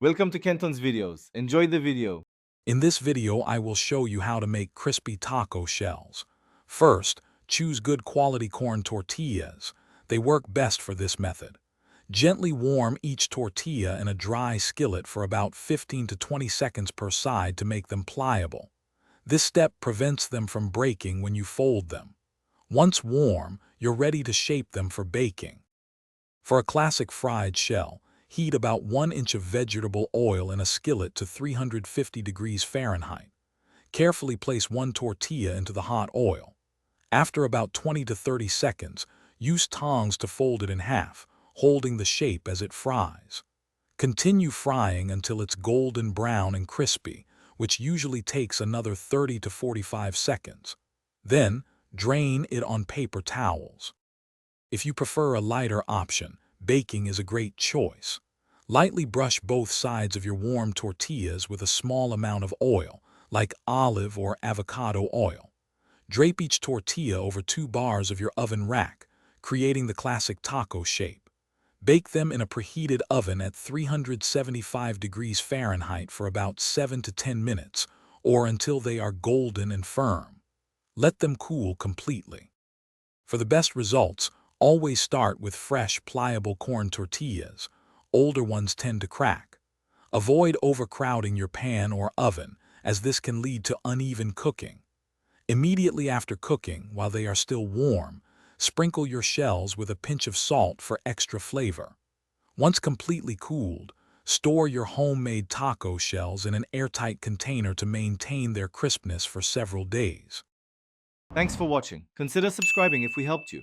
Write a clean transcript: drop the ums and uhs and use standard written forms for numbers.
Welcome to Kenton's videos. Enjoy the video. In this video, I will show you how to make crispy taco shells. First, choose good quality corn tortillas. They work best for this method. Gently warm each tortilla in a dry skillet for about 15 to 20 seconds per side to make them pliable. This step prevents them from breaking when you fold them. Once warm, you're ready to shape them for baking. For a classic fried shell, heat about 1 inch of vegetable oil in a skillet to 350 degrees Fahrenheit. Carefully place one tortilla into the hot oil. After about 20 to 30 seconds, use tongs to fold it in half, holding the shape as it fries. Continue frying until it's golden brown and crispy, which usually takes another 30 to 45 seconds. Then, drain it on paper towels. If you prefer a lighter option, baking is a great choice. Lightly brush both sides of your warm tortillas with a small amount of oil, like olive or avocado oil. Drape each tortilla over 2 bars of your oven rack, creating the classic taco shape. Bake them in a preheated oven at 375 degrees Fahrenheit for about 7 to 10 minutes, or until they are golden and firm. Let them cool completely. For the best results, always start with fresh, pliable corn tortillas. Older ones tend to crack. Avoid overcrowding your pan or oven, as this can lead to uneven cooking. Immediately after cooking, while they are still warm, sprinkle your shells with a pinch of salt for extra flavor. Once completely cooled, store your homemade taco shells in an airtight container to maintain their crispness for several days. Thanks for watching. Consider subscribing if we helped you.